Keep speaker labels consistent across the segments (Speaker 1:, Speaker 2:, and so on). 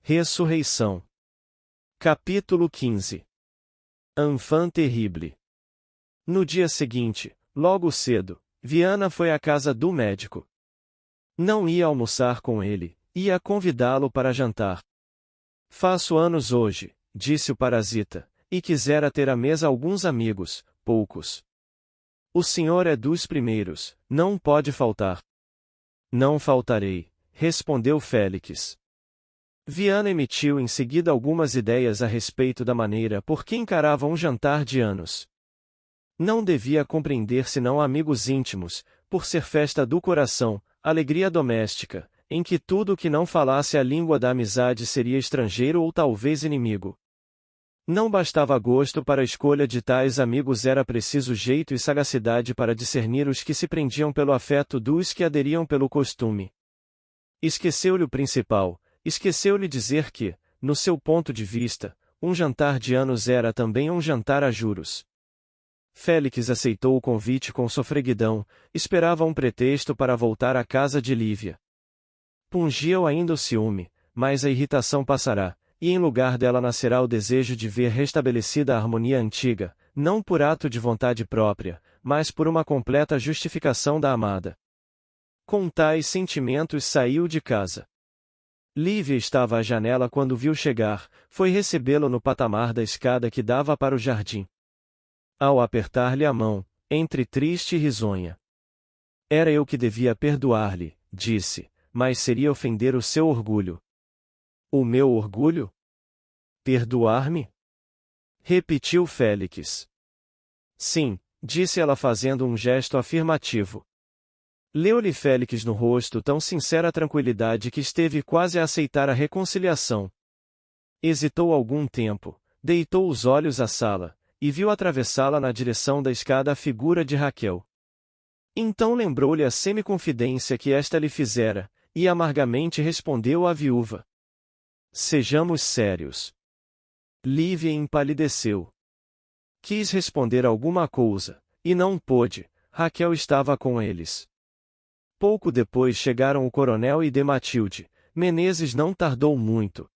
Speaker 1: Ressurreição. Capítulo 15. Enfant terrible. No dia seguinte, logo cedo, Viana foi à casa do médico. Não ia almoçar com ele, ia convidá-lo para jantar. Faço anos hoje, disse o parasita, e quisera ter à mesa alguns amigos, poucos. O senhor é dos primeiros, não pode faltar. Não faltarei, respondeu Félix. Viana emitiu em seguida algumas ideias a respeito da maneira por que encarava um jantar de anos. Não devia compreender senão amigos íntimos, por ser festa do coração, alegria doméstica, em que tudo que não falasse a língua da amizade seria estrangeiro ou talvez inimigo. Não bastava gosto para a escolha de tais amigos, era preciso jeito e sagacidade para discernir os que se prendiam pelo afeto dos que aderiam pelo costume. Esqueceu-lhe o principal, esqueceu-lhe dizer que, no seu ponto de vista, um jantar de anos era também um jantar a juros. Félix aceitou o convite com sofreguidão, esperava um pretexto para voltar à casa de Lívia. Pungia-o ainda o ciúme, mas a irritação passará, e em lugar dela nascerá o desejo de ver restabelecida a harmonia antiga, não por ato de vontade própria, mas por uma completa justificação da amada. Com tais sentimentos saiu de casa. Lívia estava à janela quando viu chegar, foi recebê-lo no patamar da escada que dava para o jardim. Ao apertar-lhe a mão, entre triste e risonha. Era eu que devia perdoar-lhe, disse, mas seria ofender o seu orgulho. O meu orgulho? Perdoar-me? Repetiu Félix. Sim, disse ela fazendo um gesto afirmativo. Leu-lhe Félix no rosto tão sincera tranquilidade que esteve quase a aceitar a reconciliação. Hesitou algum tempo, deitou os olhos à sala, e viu atravessá-la na direção da escada a figura de Raquel. Então lembrou-lhe a semiconfidência que esta lhe fizera, e amargamente respondeu à viúva. Sejamos sérios. Lívia empalideceu. Quis responder alguma coisa, e não pôde, Raquel estava com eles. Pouco depois chegaram o coronel e de Matilde. Menezes não tardou muito.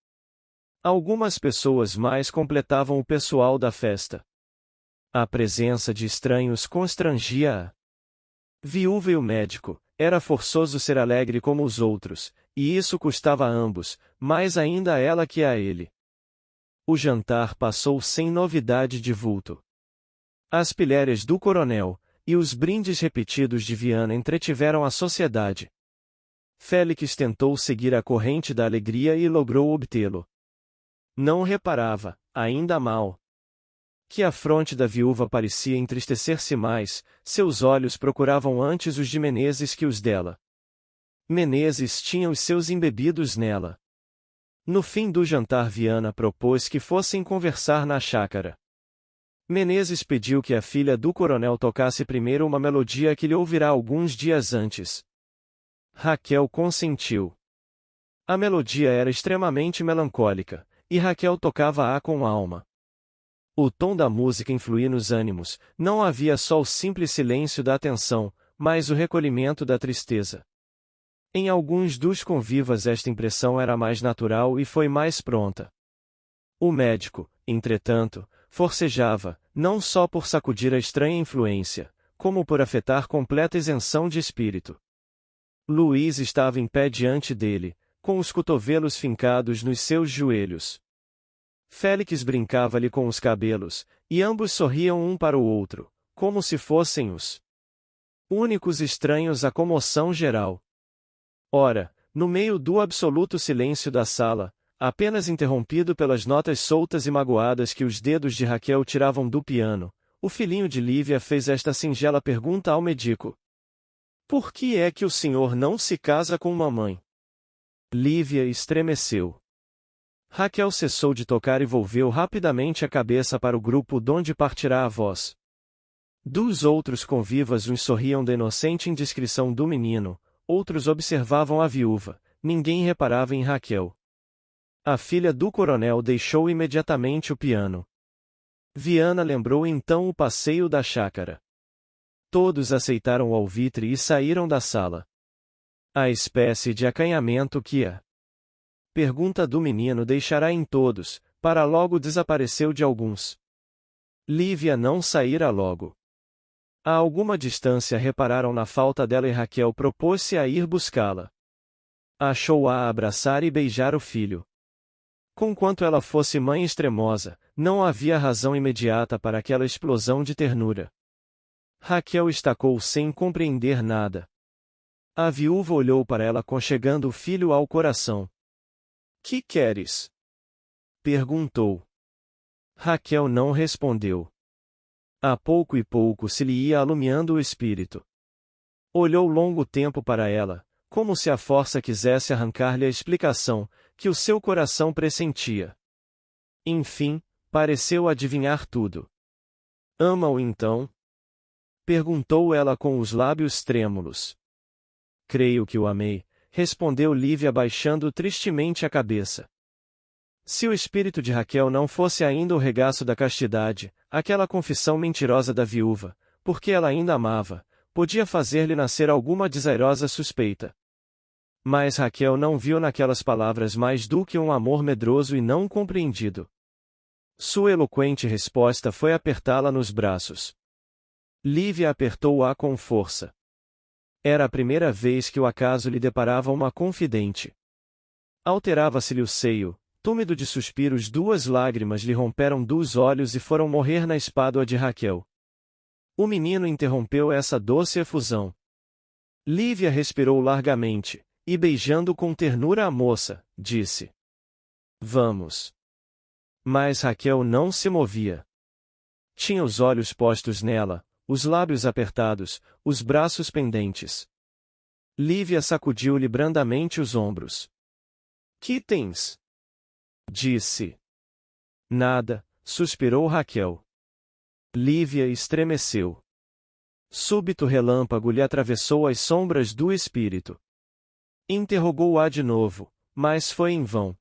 Speaker 1: Algumas pessoas mais completavam o pessoal da festa. A presença de estranhos constrangia-a. Viúva e o médico, era forçoso ser alegre como os outros, e isso custava a ambos, mais ainda a ela que a ele. O jantar passou sem novidade de vulto. As pilhérias do coronel, e os brindes repetidos de Viana entretiveram a sociedade. Félix tentou seguir a corrente da alegria e logrou obtê-lo. Não reparava, ainda mal, que a fronte da viúva parecia entristecer-se mais, seus olhos procuravam antes os de Menezes que os dela. Menezes tinha os seus embebidos nela. No fim do jantar Viana propôs que fossem conversar na chácara. Menezes pediu que a filha do coronel tocasse primeiro uma melodia que lhe ouvirá alguns dias antes. Raquel consentiu. A melodia era extremamente melancólica, e Raquel tocava-a com alma. O tom da música influía nos ânimos, não havia só o simples silêncio da atenção, mas o recolhimento da tristeza. Em alguns dos convivas esta impressão era mais natural e foi mais pronta. O médico, entretanto, forcejava, não só por sacudir a estranha influência, como por afetar completa isenção de espírito. Luís estava em pé diante dele, com os cotovelos fincados nos seus joelhos. Félix brincava-lhe com os cabelos, e ambos sorriam um para o outro, como se fossem os únicos estranhos à comoção geral. Ora, no meio do absoluto silêncio da sala, apenas interrompido pelas notas soltas e magoadas que os dedos de Raquel tiravam do piano, o filhinho de Lívia fez esta singela pergunta ao médico. Por que é que o senhor não se casa com mamãe? Lívia estremeceu. Raquel cessou de tocar e volveu rapidamente a cabeça para o grupo donde partirá a voz. Dos outros convivas uns sorriam da inocente indiscrição do menino, outros observavam a viúva, ninguém reparava em Raquel. A filha do coronel deixou imediatamente o piano. Viana lembrou então o passeio da chácara. Todos aceitaram o alvitre e saíram da sala. A espécie de acanhamento que a pergunta do menino deixará em todos, para logo desapareceu de alguns. Lívia não saíra logo. A alguma distância repararam na falta dela e Raquel propôs-se a ir buscá-la. Achou-a a abraçar e beijar o filho. Conquanto ela fosse mãe extremosa, não havia razão imediata para aquela explosão de ternura. Raquel estacou sem compreender nada. A viúva olhou para ela conchegando o filho ao coração. Que queres? Perguntou. Raquel não respondeu. A pouco e pouco se lhe ia alumiando o espírito. Olhou longo tempo para ela, como se a força quisesse arrancar-lhe a explicação, que o seu coração pressentia. Enfim, pareceu adivinhar tudo. Ama-o então? Perguntou ela com os lábios trêmulos. Creio que o amei, respondeu Lívia baixando tristemente a cabeça. Se o espírito de Raquel não fosse ainda o regaço da castidade, aquela confissão mentirosa da viúva, porque ela ainda amava, podia fazer-lhe nascer alguma desairosa suspeita. Mas Raquel não viu naquelas palavras mais do que um amor medroso e não compreendido. Sua eloquente resposta foi apertá-la nos braços. Lívia apertou-a com força. Era a primeira vez que o acaso lhe deparava uma confidente. Alterava-se-lhe o seio, túmido de suspiros, 2 lágrimas lhe romperam dos olhos e foram morrer na espádua de Raquel. O menino interrompeu essa doce efusão. Lívia respirou largamente, e beijando com ternura a moça, disse: Vamos. Mas Raquel não se movia. Tinha os olhos postos nela, os lábios apertados, os braços pendentes. Lívia sacudiu-lhe brandamente os ombros. Que tens? Disse. Nada, suspirou Raquel. Lívia estremeceu. Súbito relâmpago lhe atravessou as sombras do espírito. Interrogou-a de novo, mas foi em vão.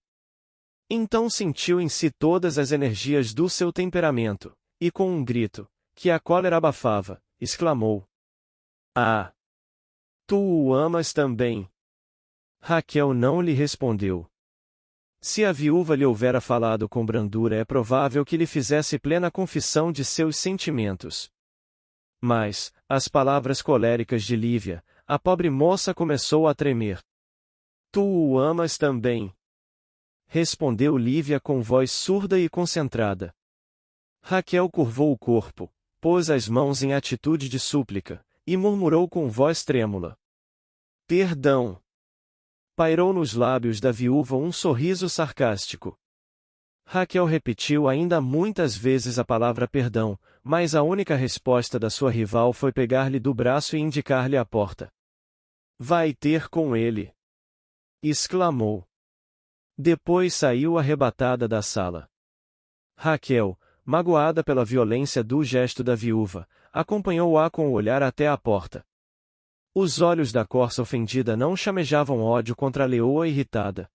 Speaker 1: Então sentiu em si todas as energias do seu temperamento, e com um grito, que a cólera abafava, exclamou: Ah! Tu o amas também? Raquel não lhe respondeu. Se a viúva lhe houvera falado com brandura, é provável que lhe fizesse plena confissão de seus sentimentos. Mas, às palavras coléricas de Lívia, a pobre moça começou a tremer. Tu o amas também? Respondeu Lívia com voz surda e concentrada. Raquel curvou o corpo, pôs as mãos em atitude de súplica, e murmurou com voz trêmula: Perdão! Pairou nos lábios da viúva um sorriso sarcástico. Raquel repetiu ainda muitas vezes a palavra perdão, mas a única resposta da sua rival foi pegar-lhe do braço e indicar-lhe a porta. Vai ter com ele! Exclamou. Depois saiu arrebatada da sala. Raquel, magoada pela violência do gesto da viúva, acompanhou-a com o olhar até a porta. Os olhos da corça ofendida não chamejavam ódio contra a leoa irritada.